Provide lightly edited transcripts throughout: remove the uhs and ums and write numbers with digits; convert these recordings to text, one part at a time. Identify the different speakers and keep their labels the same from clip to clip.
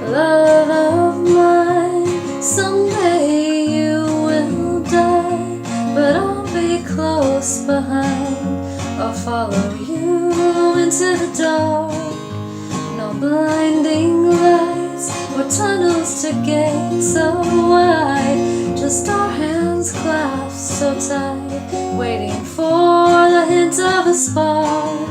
Speaker 1: Love of mine, someday you will die, but I'll be close behind. I'll follow you into the dark. No blinding lights or tunnels to gate so wide, just our hands clasped so tight, waiting for the hint of a spark.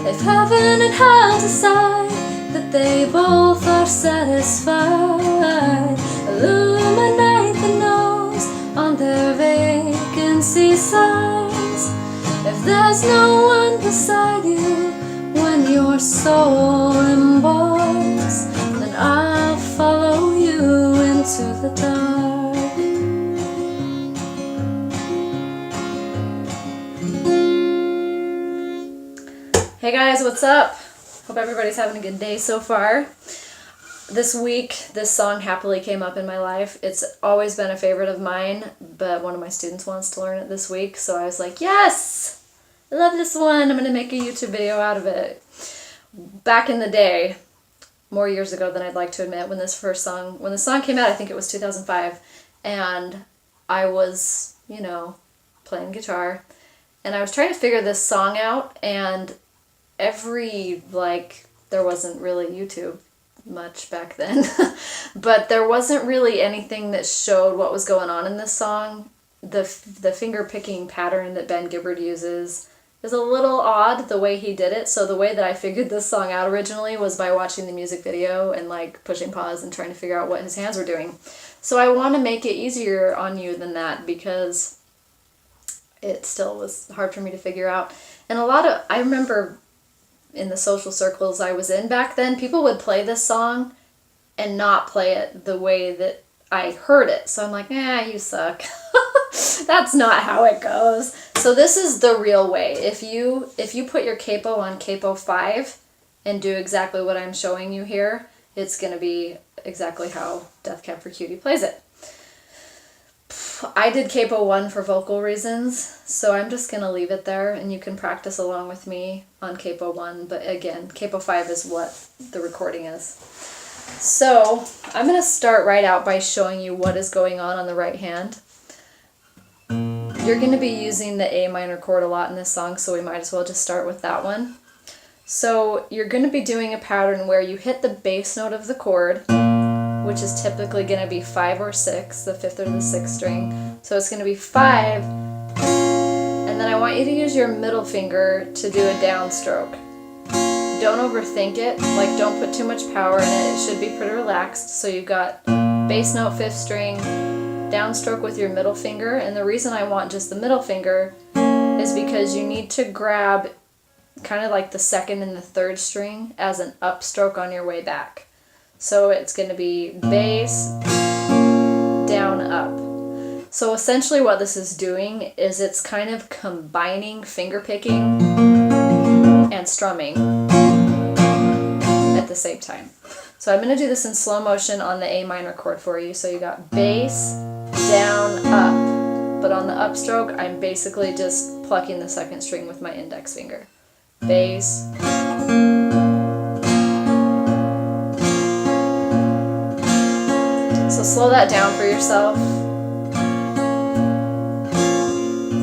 Speaker 1: If heaven and hell decide that they both are satisfied, illuminate the nose on their vacancy signs. If there's no one beside you when your soul embarks, then I'll follow you into the dark. Hey guys, what's up? Hope everybody's having a good day so far. This week, this song happily came up in my life. It's always been a favorite of mine, but one of my students wants to learn it this week, so I was like, yes! I love this one. I'm going to make a YouTube video out of it. Back in the day, more years ago than I'd like to admit, when the song came out, I think it was 2005, and I was, playing guitar, and I was trying to figure this song out, and there wasn't really YouTube much back then, but there wasn't really anything that showed what was going on in this song. The finger picking pattern that Ben Gibbard uses is a little odd, the way he did it. So the way that I figured this song out originally was by watching the music video and pushing pause and trying to figure out what his hands were doing. So I want to make it easier on you than that, because it still was hard for me to figure out. And I remember in the social circles I was in back then, people would play this song and not play it the way that I heard it. So I'm like, you suck. That's not how it goes. So this is the real way. If you put your capo on capo 5 and do exactly what I'm showing you here, it's going to be exactly how Death Cab for Cutie plays it. I did capo 1 for vocal reasons, so I'm just going to leave it there, and you can practice along with me on capo 1, but again, capo 5 is what the recording is. So I'm going to start right out by showing you what is going on the right hand. You're going to be using the A minor chord a lot in this song, so we might as well just start with that one. So you're going to be doing a pattern where you hit the bass note of the chord, which is typically going to be 5 or 6, the 5th or the 6th string. So it's going to be 5, and then I want you to use your middle finger to do a downstroke. Don't overthink it, don't put too much power in it. It should be pretty relaxed. So you've got bass note 5th string, downstroke with your middle finger, and the reason I want just the middle finger is because you need to grab kind of like the 2nd and the 3rd string as an upstroke on your way back. So it's going to be bass, down, up. So essentially what this is doing is it's kind of combining finger picking and strumming at the same time. So I'm going to do this in slow motion on the A minor chord for you. So you got bass, down, up. But on the upstroke, I'm basically just plucking the 2nd string with my index finger. Bass, so slow that down for yourself.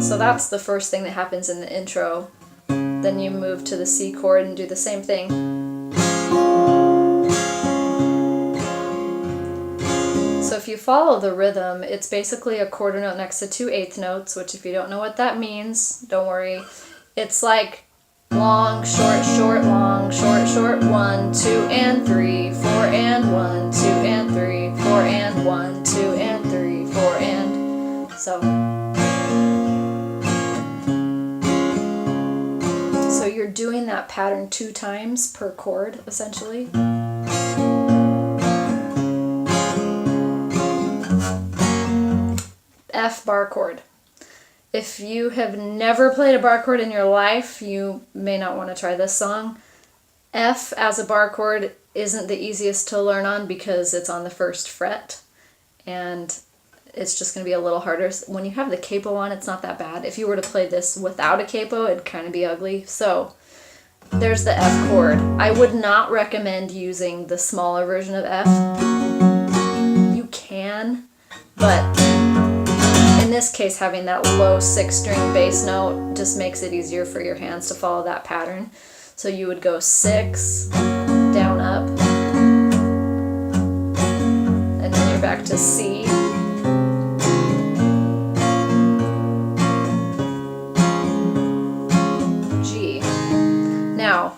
Speaker 1: So that's the first thing that happens in the intro. Then you move to the C chord and do the same thing. So if you follow the rhythm, it's basically a quarter note next to 2 eighth notes, which if you don't know what that means, don't worry. It's like long, short, short, long, short, short, 1, 2, and 3, 4, and 1, 2, and 3, 4, and 1, 2, and 3, 4, and so you're doing that pattern 2 times per chord, essentially. F bar chord. If you have never played a bar chord in your life, you may not want to try this song. F as a bar chord isn't the easiest to learn on because it's on the first fret, and it's just going to be a little harder. When you have the capo on, it's not that bad. If you were to play this without a capo, it'd kind of be ugly. So there's the F chord. I would not recommend using the smaller version of F. You can, but in this case, having that low 6-string bass note just makes it easier for your hands to follow that pattern. So you would go 6, down, up, and then you're back to C. G. Now,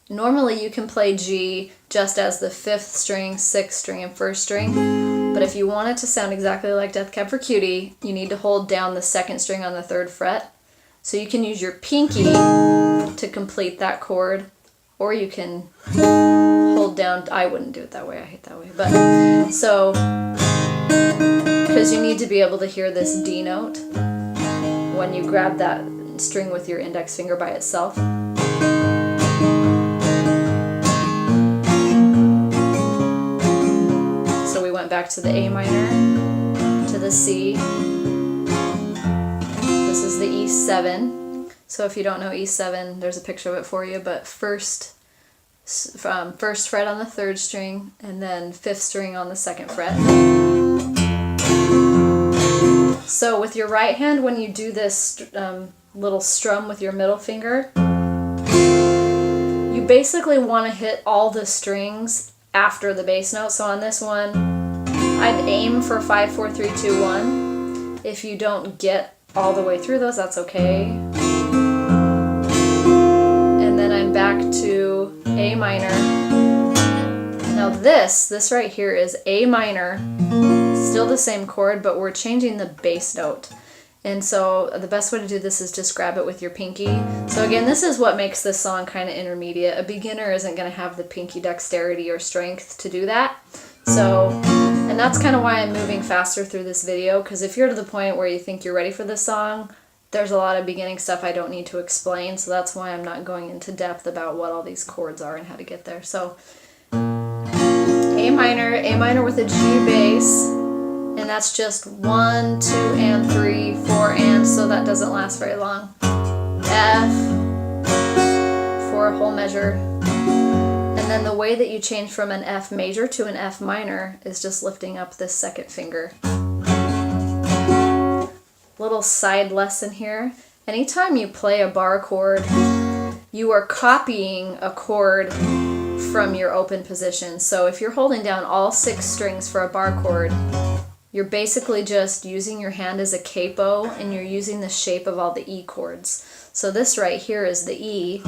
Speaker 1: normally you can play G just as the 5th string, 6th string, and 1st string. But if you want it to sound exactly like Death Cab for Cutie, you need to hold down the 2nd string on the 3rd fret. So you can use your pinky to complete that chord, or you can hold down, I wouldn't do it that way, I hate that way, but so, because you need to be able to hear this D note when you grab that string with your index finger by itself. So we went back to the A minor, to the C. This is the E7. So if you don't know E7, there's a picture of it for you, but first fret on the 3rd string, and then 5th string on the 2nd fret. So with your right hand, when you do this little strum with your middle finger, you basically want to hit all the strings after the bass note. So on this one, I'd aim for 5, 4, 3, 2, 1. If you don't get all the way through those, that's okay. And then I'm back to A minor. Now this right here is A minor, still the same chord, but we're changing the bass note. And so the best way to do this is just grab it with your pinky. So again, this is what makes this song kind of intermediate. A beginner isn't going to have the pinky dexterity or strength to do that. So, and that's kind of why I'm moving faster through this video, because if you're to the point where you think you're ready for this song, there's a lot of beginning stuff I don't need to explain, so that's why I'm not going into depth about what all these chords are and how to get there. So, A minor with a G bass, and that's just 1, 2, and 3, 4, and, so that doesn't last very long. F for a whole measure. And then the way that you change from an F major to an F minor is just lifting up this 2nd finger. Little side lesson here. Anytime you play a bar chord, you are copying a chord from your open position. So if you're holding down all 6 strings for a bar chord, you're basically just using your hand as a capo, and you're using the shape of all the E chords. So this right here is the E.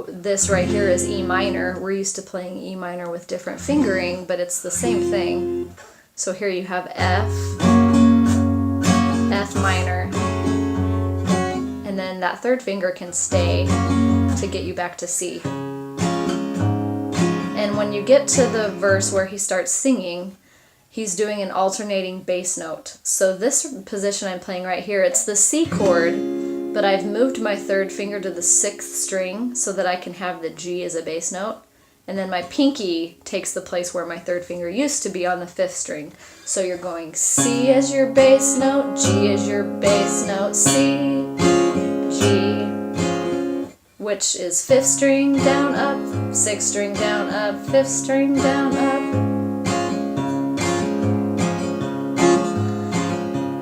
Speaker 1: This right here is E minor. We're used to playing E minor with different fingering, but it's the same thing. So here you have F, F minor, and then that 3rd finger can stay to get you back to C. And when you get to the verse where he starts singing, he's doing an alternating bass note. So this position I'm playing right here, it's the C chord, but I've moved my 3rd finger to the 6th string so that I can have the G as a bass note. And then my pinky takes the place where my 3rd finger used to be on the 5th string. So you're going C as your bass note, G as your bass note, C, G, which is 5th string down, up, 6th string down, up, 5th string down, up.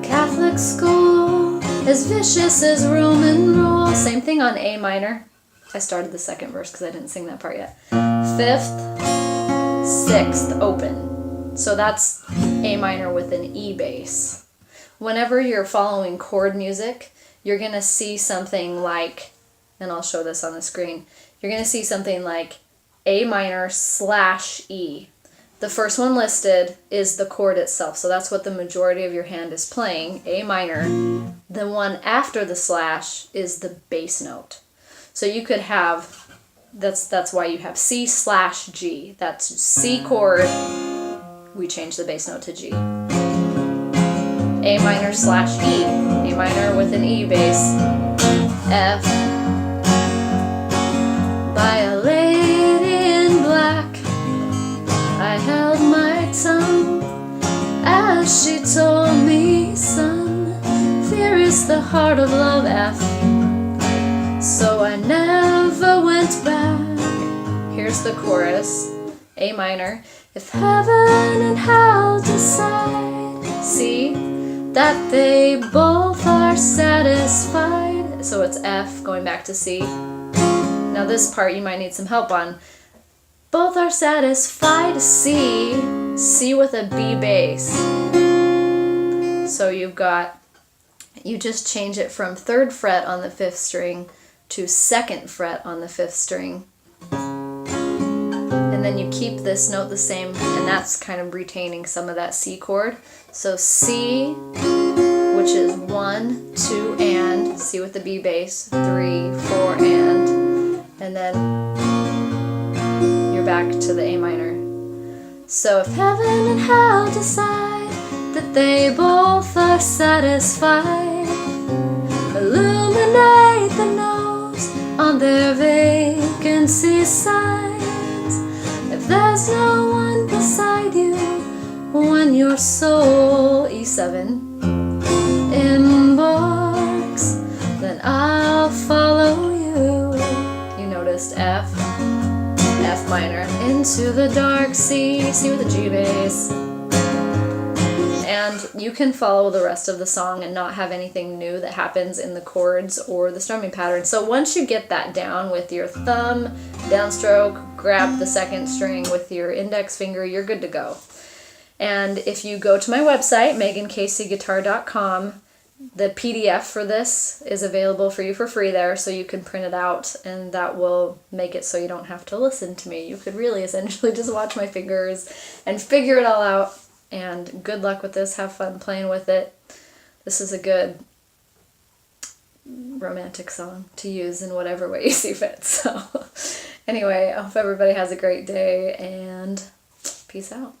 Speaker 1: Catholic school, as vicious as Roman rule. Same thing on A minor. I started the 2nd verse because I didn't sing that part yet. 5th, 6th, open. So that's A minor with an E bass. Whenever you're following chord music, you're going to see something like, and I'll show this on the screen, you're going to see something like A minor / E. The first one listed is the chord itself, so that's what the majority of your hand is playing, A minor. The one after the slash is the bass note. So you could have, that's why you have C / G. That's C chord, we change the bass note to G. A minor slash E, A minor with an E bass, F, by a lady in black. I held my tongue as she told me, son, fear is the heart of love, F. So I never went back. Here's the chorus, A minor. If heaven and hell decide, see, that they both are satisfied. So it's F going back to C. Now this part you might need some help on. Both are satisfied, C, C with a B bass. So you just change it from 3rd fret on the 5th string to 2nd fret on the 5th string. And then you keep this note the same, and that's kind of retaining some of that C chord. So C, which is 1, 2, and, C with the B bass, 3, 4, and then you're back to the A minor. So if heaven and hell decide that they both are satisfied, illuminate the nose on their vacancy signs. If there's no one beside you when your soul, E7, embarks, then I'll follow you. You noticed F, F minor, into the dark, C, C with a G bass. And you can follow the rest of the song and not have anything new that happens in the chords or the strumming pattern. So once you get that down with your thumb, downstroke, grab the 2nd string with your index finger, you're good to go. And if you go to my website, megancaseyguitar.com, the PDF for this is available for you for free there, so you can print it out, and that will make it so you don't have to listen to me. You could really essentially just watch my fingers and figure it all out. And good luck with this. Have fun playing with it. This is a good romantic song to use in whatever way you see fit. So anyway, I hope everybody has a great day, and peace out.